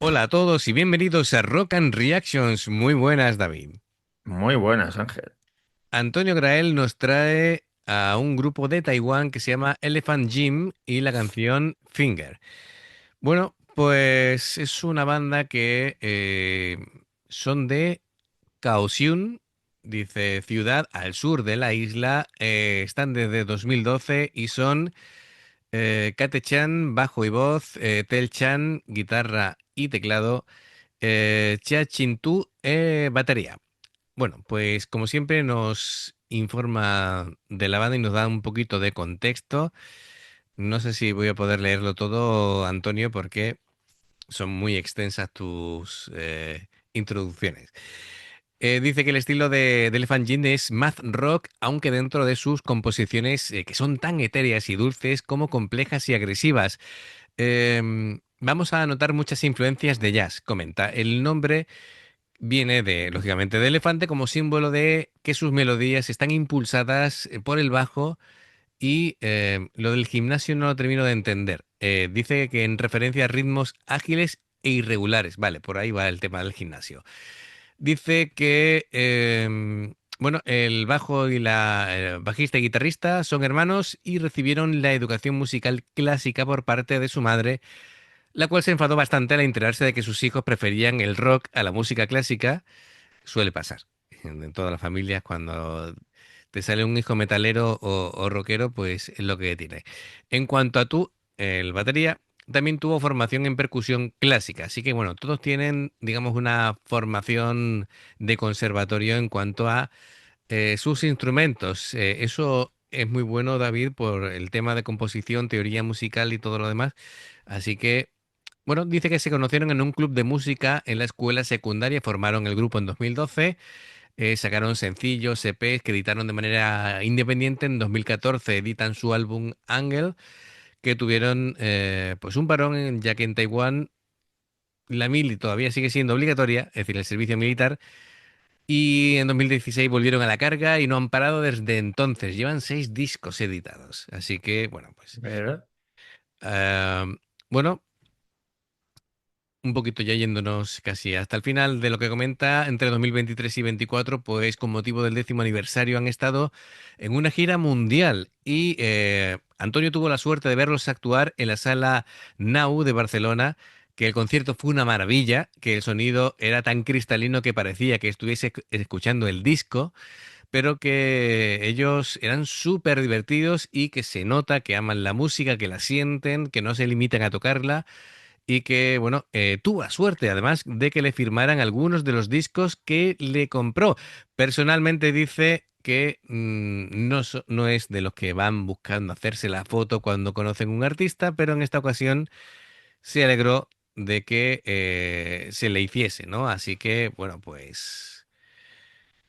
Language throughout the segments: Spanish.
Hola a todos y bienvenidos a Rock and Reactions. Muy buenas, David. Muy buenas, Ángel. Antonio Grael nos trae a un grupo de Taiwán que se llama Elephant Gym y la canción Finger. Bueno, pues es una banda que son de Kaohsiung, dice ciudad al sur de la isla. Están desde 2012 y son Kate Chan, bajo y voz, Tel Chan, guitarra y teclado, Chia Chin Tu, batería. Bueno, pues como siempre nos informa de la banda y nos da un poquito de contexto. No sé si voy a poder leerlo todo, Antonio, porque son muy extensas tus introducciones. Dice que el estilo de Elephant Gin es math rock, aunque dentro de sus composiciones que son tan etéreas y dulces como complejas y agresivas. Vamos a notar muchas influencias de jazz, comenta. El nombre viene de, lógicamente, de elefante como símbolo de que sus melodías están impulsadas por el bajo y lo del gimnasio no lo termino de entender. Dice que en referencia a ritmos ágiles e irregulares. Vale, por ahí va el tema del gimnasio. Dice que, bueno, el bajo y la bajista y guitarrista son hermanos y recibieron la educación musical clásica por parte de su madre, la cual se enfadó bastante al enterarse de que sus hijos preferían el rock a la música clásica. Suele pasar en todas las familias cuando te sale un hijo metalero o rockero, pues es lo que tiene. En cuanto a tú, el batería también tuvo formación en percusión clásica, así que bueno, todos tienen, digamos, una formación de conservatorio en cuanto a sus instrumentos. Eso es muy bueno, David, por el tema de composición, teoría musical y todo lo demás. Así que bueno, dice que se conocieron en un club de música en la escuela secundaria, formaron el grupo en 2012, sacaron sencillos, EPs que editaron de manera independiente. En 2014 editan su álbum Angel, que tuvieron pues un parón, ya que en Taiwán la mili todavía sigue siendo obligatoria, es decir, el servicio militar, y en 2016 volvieron a la carga y no han parado desde entonces. Llevan 6 discos editados, así que bueno, pues ¿Verdad? ah, bueno. Un poquito ya yéndonos casi hasta el final de lo que comenta, entre 2023 y 24, pues con motivo del 10º aniversario han estado en una gira mundial y Antonio tuvo la suerte de verlos actuar en la sala Nau de Barcelona, que el concierto fue una maravilla, que el sonido era tan cristalino que parecía que estuviese escuchando el disco, pero que ellos eran súper divertidos y que se nota que aman la música, que la sienten, que no se limitan a tocarla y que, bueno, tuvo la suerte además de que le firmaran algunos de los discos que le compró. Personalmente dice que no es de los que van buscando hacerse la foto cuando conocen un artista, pero en esta ocasión se alegró de que se le hiciese, ¿no? Así que, bueno, pues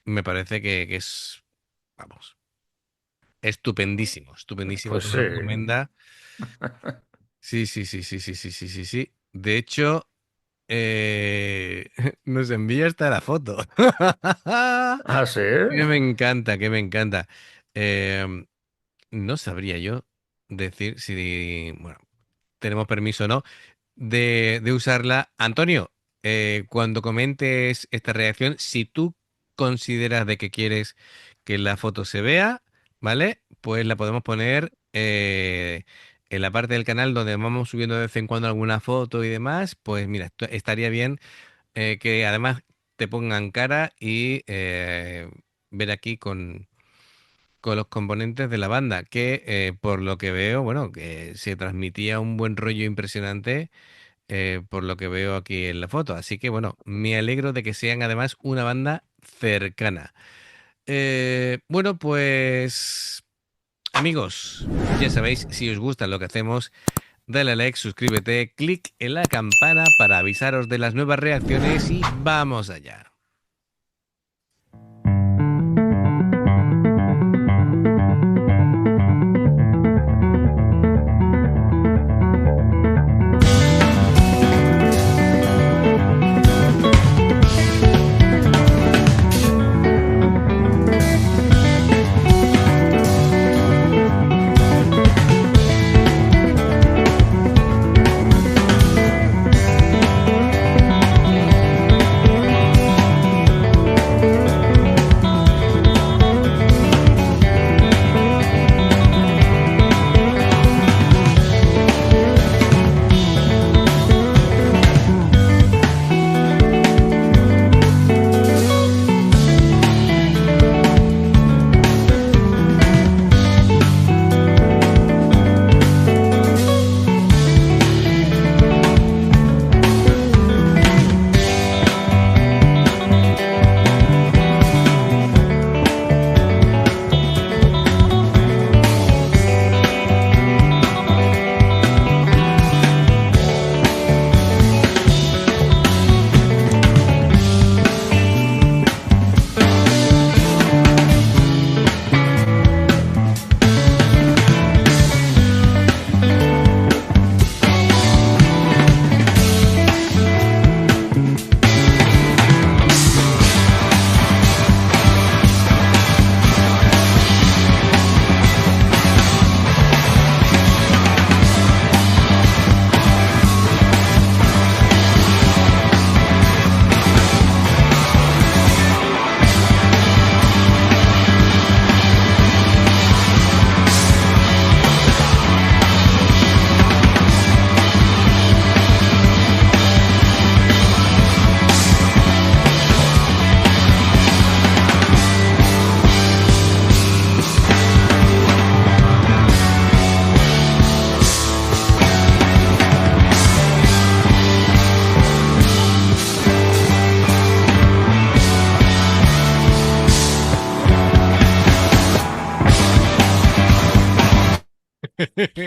me parece que es, vamos, estupendísimo, estupendísimo, Pues te sí. lo recomienda. Sí, sí, sí, sí, sí, sí, sí, sí, sí. De hecho, nos envía hasta la foto. Ah, sí. Que me encanta, que me encanta. Em, no sabría yo decir si, bueno, tenemos permiso o no de usarla. Antonio, cuando comentes esta reacción, si tú consideras de que quieres que la foto se vea, ¿vale? Pues la podemos poner en la parte del canal donde vamos subiendo de vez en cuando alguna foto y demás. Pues mira, estaría bien que además te pongan cara y ver aquí con los componentes de la banda, que por lo que veo, bueno, que se transmitía un buen rollo impresionante, por lo que veo aquí en la foto. Así que bueno, me alegro de que sean además una banda cercana. Bueno, pues amigos, ya sabéis, si os gusta lo que hacemos, dale a like, suscríbete, clic en la campana para avisaros de las nuevas reacciones y vamos allá.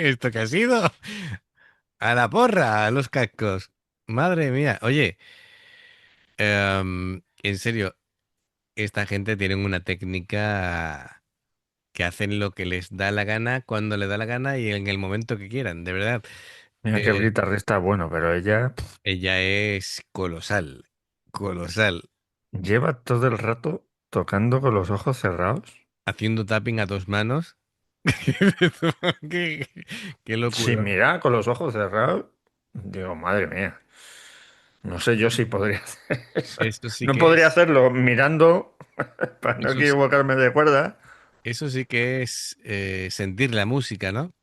¿Esto qué ha sido? A la porra, a los cascos. Madre mía. Oye, en serio, esta gente tiene una técnica que hacen lo que les da la gana, cuando les da la gana y en el momento que quieran, de verdad. Mira que el Eh, guitarrista bueno, pero ella ella es colosal, colosal, lleva todo el rato tocando con los ojos cerrados. haciendo tapping a dos manos. qué, qué Sin locura. mirar, con los ojos cerrados. Digo, madre mía. No sé yo si podría hacer eso. Esto sí No que podría es, hacerlo mirando para no eso, sí- equivocarme de cuerda. eso sí que es sentir la música, ¿no?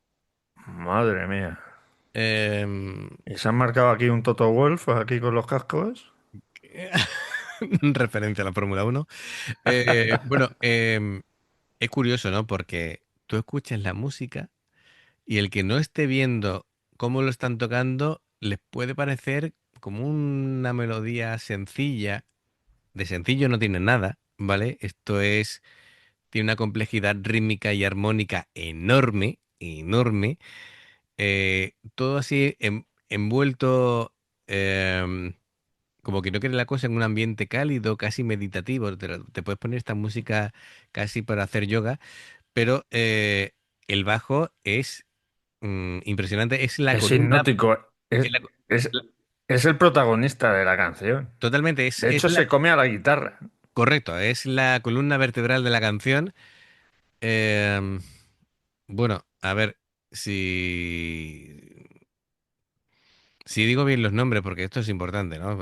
Madre mía. Em, ¿Y se han marcado aquí un Toto Wolff aquí con los cascos? referencia a la Fórmula Uno. Bueno, es curioso, ¿no? Porque tú escuchas la música y el que no esté viendo cómo lo están tocando, les puede parecer como una melodía sencilla. De sencillo no tiene nada, ¿vale? Tiene una complejidad rítmica y armónica enorme, enorme. Todo así envuelto, em, como que no quiere la cosa en un ambiente cálido, casi meditativo. Te puedes poner esta música casi para hacer yoga, pero el bajo es impresionante. Es la Es columna, hipnótico. es la Es, la- es el protagonista de la canción. totalmente, De hecho, se come a la guitarra. correcto, es la columna vertebral de la canción. Em, bueno, a ver si digo bien los nombres, porque esto es importante, ¿no?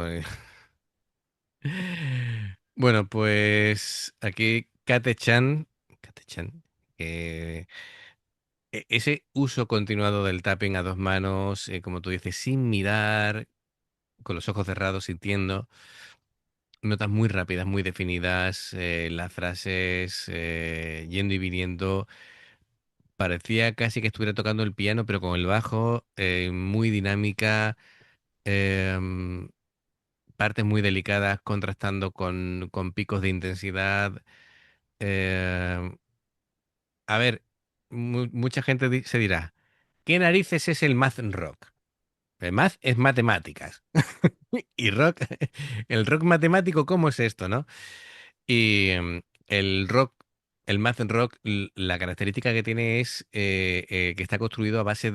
Bueno, pues aquí Kate-chan, que ese uso continuado del tapping a dos manos, como tú dices, sin mirar, con los ojos cerrados, sintiendo, notas muy rápidas, muy definidas, las frases yendo y viniendo. Parecía casi que estuviera tocando el piano, pero con el bajo, muy dinámica, em, partes muy delicadas contrastando con picos de intensidad. em, a ver, mucha gente se dirá, ¿qué narices es el math rock? El math es matemáticas. Y rock, el rock matemático, ¿cómo es esto, no? Y el rock, el math rock, la característica que tiene es que está construido a base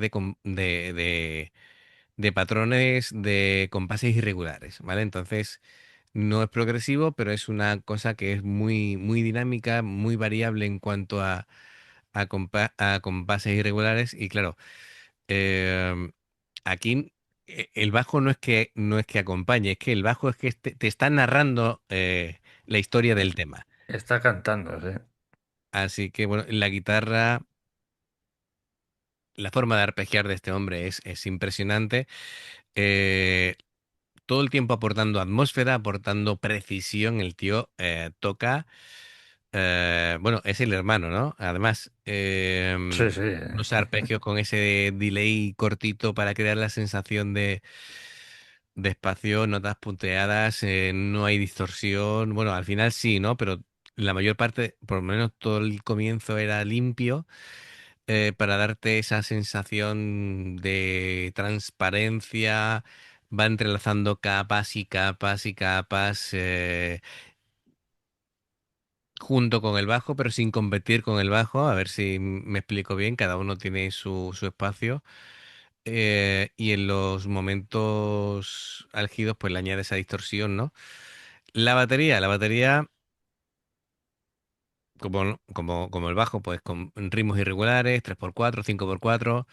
de patrones de compases irregulares, ¿vale? Entonces, no es progresivo, pero es una cosa que es muy, muy dinámica, muy variable en cuanto a compases irregulares. Y claro, em, aquí el bajo no es que acompañe, es que el bajo es que te está narrando la historia del Es- tema. Está cantando, sí. Así que bueno, la guitarra, la forma de arpegiar de este hombre es impresionante. Eh, todo el tiempo aportando atmósfera, aportando precisión. El tío toca. Bueno, es el hermano, ¿no? Además, Sí, sí. unos arpegios con ese delay cortito para crear la sensación de espacio, notas punteadas, no hay distorsión. Bueno, al final sí, ¿no? Pero la mayor parte, por lo menos todo el comienzo era limpio, para darte esa sensación de transparencia. Va entrelazando capas y capas y capas, junto con el bajo, pero sin competir con el bajo. A ver si me explico bien. Cada uno tiene su espacio. Y en los momentos álgidos, pues le añade esa distorsión, ¿no? La batería, como el bajo, pues con ritmos irregulares, 3x4, 5x4,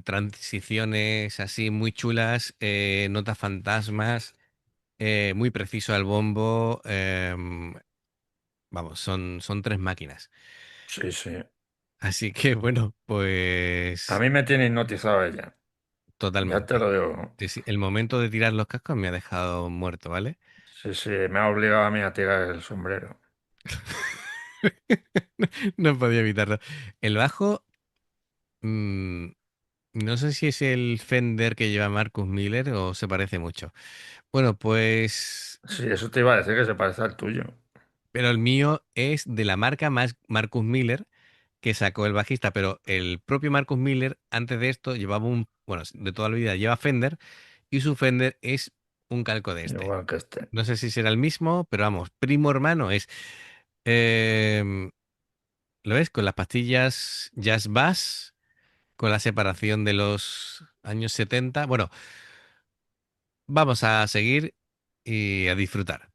transiciones así muy chulas, notas fantasmas, muy preciso al bombo. Vamos, son tres máquinas. Sí, sí. Así que bueno, A pues mí me tiene hipnotizado ella. Ya te totalmente. lo digo. Sí, sí, el momento de tirar los cascos me ha dejado muerto, ¿vale? Sí, sí, me ha obligado a mí a tirar el sombrero. No podía evitarlo. El bajo, mm, no sé si es el Fender que lleva Marcus Miller o se parece mucho. Bueno, pues, Sí, eso te iba a decir que se parece al tuyo. pero el mío es de la marca Marcus Miller, que sacó el bajista, pero el propio Marcus Miller antes de esto llevaba bueno, de toda la vida lleva Fender y su Fender es un calco de este. igual que este. No sé si será el mismo, pero vamos, primo hermano es. Em, ¿Lo ves? Con las pastillas Jazz Bass, con la separación de los años 70. Bueno, vamos a seguir y a disfrutar.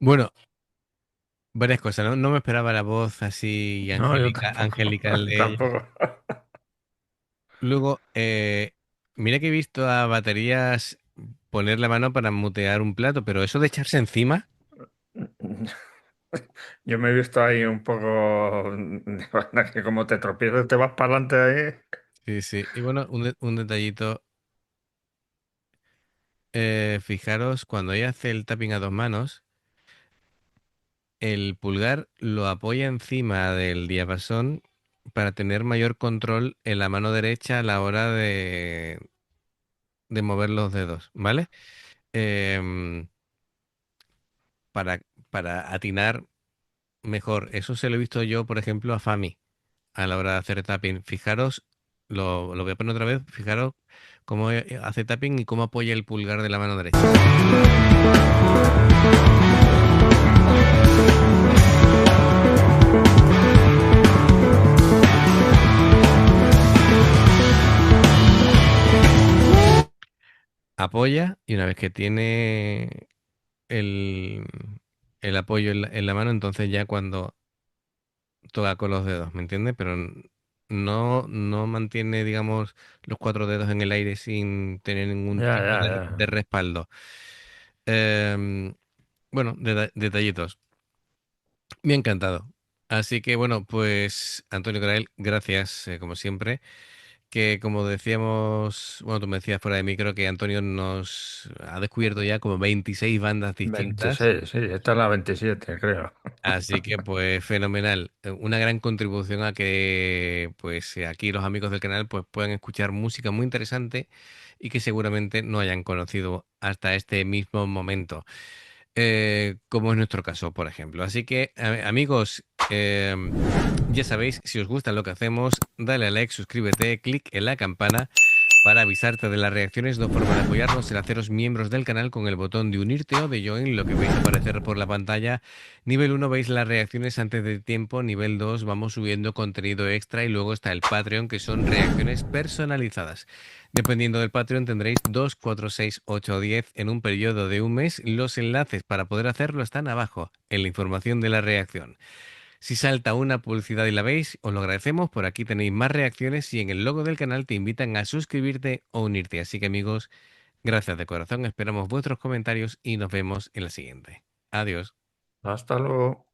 Bueno, varias cosas, ¿no? No me esperaba la voz así No, yo angelical tampoco, de ella. tampoco. Luego, mira que he visto a baterías poner la mano para mutear un plato, pero eso de echarse encima, Yo me he visto ahí un poco de banda que como te tropiezas te vas para adelante ahí. sí, sí. Y bueno, un detallito, fijaros, cuando ella hace el tapping a dos manos, el pulgar lo apoya encima del diapasón para tener mayor control en la mano derecha a la hora de mover los dedos, ¿vale? Em, para, para atinar mejor. Eso se lo he visto yo, por ejemplo, a Fami a la hora de hacer tapping. Fijaros, lo voy a poner otra vez, fijaros cómo hace tapping y cómo apoya el pulgar de la mano derecha. Apoya y una vez que tiene el, el apoyo en la mano, entonces ya cuando toca con los dedos, ¿me entiendes? Pero no mantiene, digamos, los cuatro dedos en el aire sin tener ningún Ya, tipo ya, de ya. respaldo. Em, bueno, detallitos. Me ha encantado. Así que bueno, pues Antonio Grael, gracias como siempre. que como decíamos, bueno, tú me decías fuera de micro que Antonio nos ha descubierto ya como 26 bandas distintas. 26 sí, esta es la 27 creo. Así que pues fenomenal. Una gran contribución a que pues aquí los amigos del canal pues puedan escuchar música muy interesante y que seguramente no hayan conocido hasta este mismo momento. Como es nuestro caso, por ejemplo. Así que, amigos, ya sabéis, si os gusta lo que hacemos, dale a like, suscríbete, clic en la campana para avisarte de las reacciones. Dos formas de apoyarnos: el haceros miembros del canal con el botón de unirte o de join, lo que veis aparecer por la pantalla. Nivel uno veis las reacciones antes de tiempo. Nivel 2 vamos subiendo contenido extra y luego está el Patreon, que son reacciones personalizadas. Dependiendo del Patreon tendréis 2, 4, 6, 8 o 10 en un periodo de un mes. Los enlaces para poder hacerlo están abajo, en la información de la reacción. Si salta una publicidad y la veis, os lo agradecemos. Por aquí tenéis más reacciones y en el logo del canal te invitan a suscribirte o unirte. Así que amigos, gracias de corazón. Esperamos vuestros comentarios y nos vemos en la siguiente. Adiós. Hasta luego.